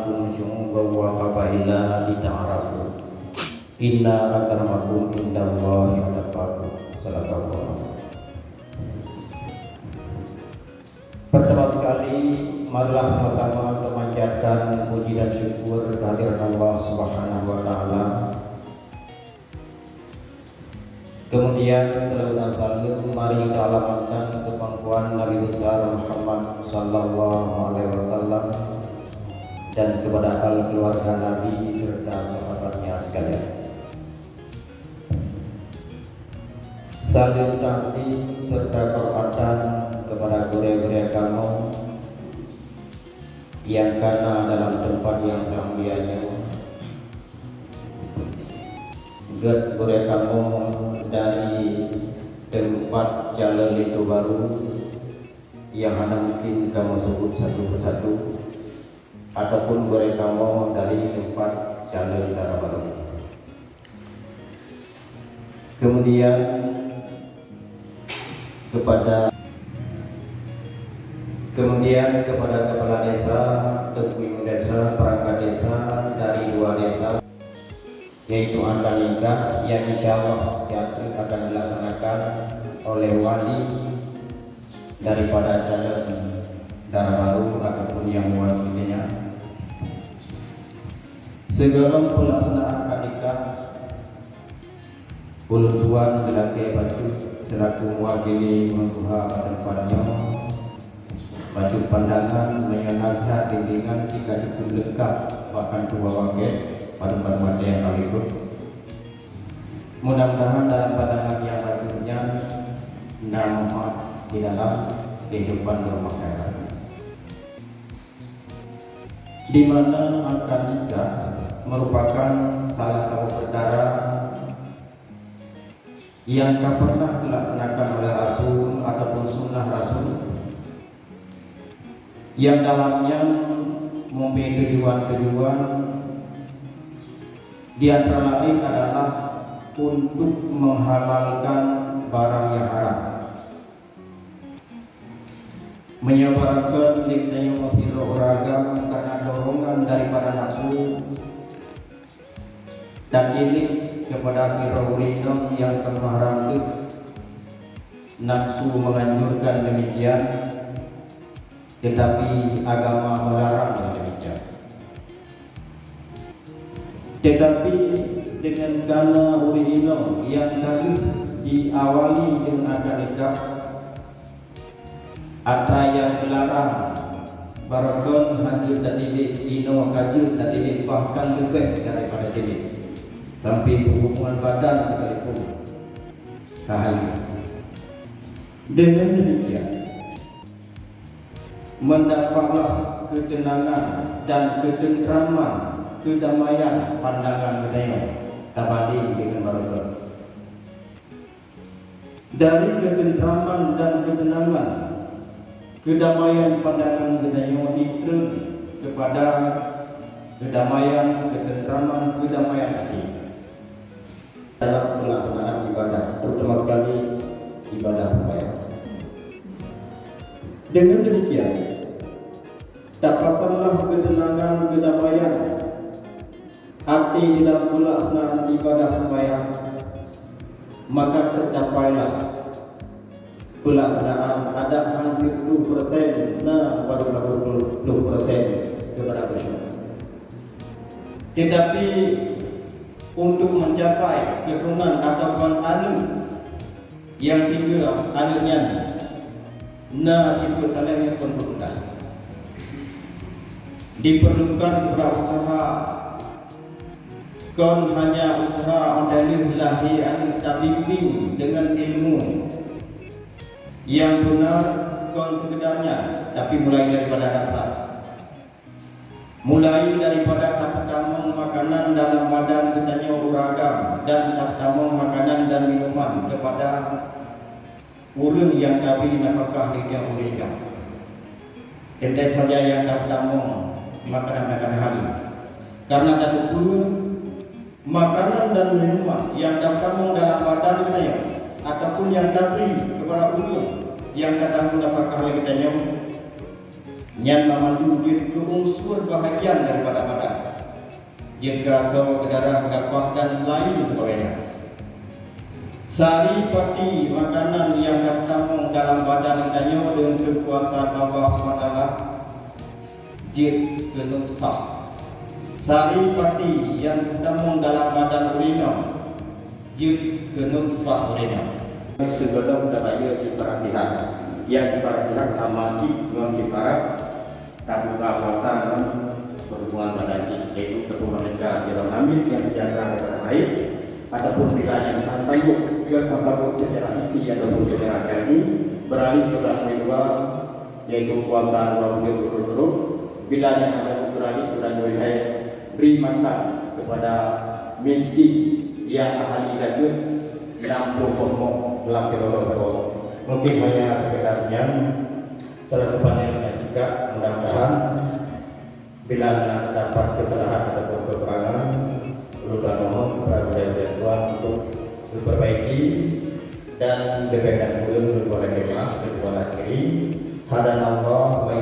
akramakum wa qabaila lita'arafu. Inna akramakum indallahi atqakum. Sallallahu. Pertama sekali, marilah sama-sama memanjatkan puji dan syukur kehadirat Allah Subhanahu wa taala. Kemudian salawat dan salam mari kita alamatkan ke pangkuan Nabi besar Muhammad sallallahu alaihi wasallam dan kepada ahli keluarga Nabi serta sahabatnya sekalian. Salam takdim serta kehormatan kepada guru-guru kamu yang karena dalam tempat yang sangat mulianya, guru kamu dari tempat jalan itu baru yang ada mungkin kamu sebut satu persatu, ataupun guru kamu dari tempat jalan darah baru. Kemudian kepada kepala desa, teguh desa, perangkat desa dari 2 desa, yaitu akad nikah yang insya Allah siapkan akan dilaksanakan oleh wali daripada calon darah baru ataupun yang mewakilinya. Segala pelaksanaan akad nikah Ulu Tuan Gelake Batu selaku mewakili menguha tempatnya baju pandangan dengan nasihat bimbingan jika cukup lengkap bahkan 2 wakil pada mata yang kami ikut. Mudah-mudahan dalam pandangan yang berikutnya manfaat di dalam kehidupan rumah tangga, di mana akad nikah merupakan salah satu perkara yang tak pernah dilaksanakan oleh Rasul ataupun sunnah Rasul, yang dalamnya mempunyai tujuan-tujuan di antara lain adalah untuk menghalalkan barang yang haram, menyebarkan liknya masih ragam karena dorongan daripada nafsu dan ini kepada siraulinam yang terharam itu. Nafsu menganjurkan demikian, tetapi agama melarang demikian. Tetapi dengan karena urinam yang tadi diawali dengan akad nikah, ada yang dilarang barakon hadir tadi ino kajut tadi bahkan lebih daripada ini sampai hubungan badan sekalipun. Sahih. Dengan demikian mendapatlah ketenangan dan ketentraman, kedamaian pandangan budaya tabadi dengan barakah. Dari ketentraman dan ketenangan, kedamaian pandangan budaya itu kepada kedamaian, ketentraman, kedamaian hati dalam pelaksanaan ibadah, terutama sekali ibadah sembahyang. Dengan demikian, dapatlah ketenangan, kedamaian hati dalam pelaksanaan ibadah sembahyang, maka tercapailah pelaksanaan ada hampir 20%, baru 20% kepada Tuhan. Tetapi untuk mencapai keturunan ataupun anak yang sehingga anaknya sifat salahnya pun berputar, diperlukan berusaha, kon hanya usaha dalil lahi an tabimbing dengan ilmu yang benar, kon sekedarnya, tapi mulai daripada dasar, mulai daripada tamu makanan dalam badan katanya beragam, dan tamu makanan dan minuman kepada urun yang tabi nafkah dia urang. Tentu saja yang tamu makanan hari, karena ada makanan dan minuman yang tamu dalam badan katanya ataupun yang tabi kepada urun yang datang nafkah katanya Nyan memandu jid ke unsur bahagian daripada badan, jid kerasa ke darah, gapah dan lain sebagainya. Sari pati makanan yang tertamu dalam badan kita dengan kekuasaan Allah SWT, jid ke nutfah. Sari pati yang tertamu dalam badan urina, jid ke nutfah urina. Sebelum daya diperhatikan, yang diperhatikan sama dengan diperhatikan tak buka puasa dan berhubungan pada yaitu kedua mereka yang ambil yang sejahtera kepada baik, ataupun bila yang tak sanggup sanggup secara isi ataupun secara syar'i beralih ke dalam kedua yaitu puasa 20 bila yang ada beralih ke dalam beri makan kepada miskin yang ahli lagi 60 pokok laksanakan. Mungkin hanya sekedarnya selaku panel sikap mudah-mudahan bila terdapat kesalahan ataupun kekurangan perlu mohon kepada Budaya Tuhan untuk diperbaiki dan diberikan ulun kepada kita kepada diri. Hadan Allah wa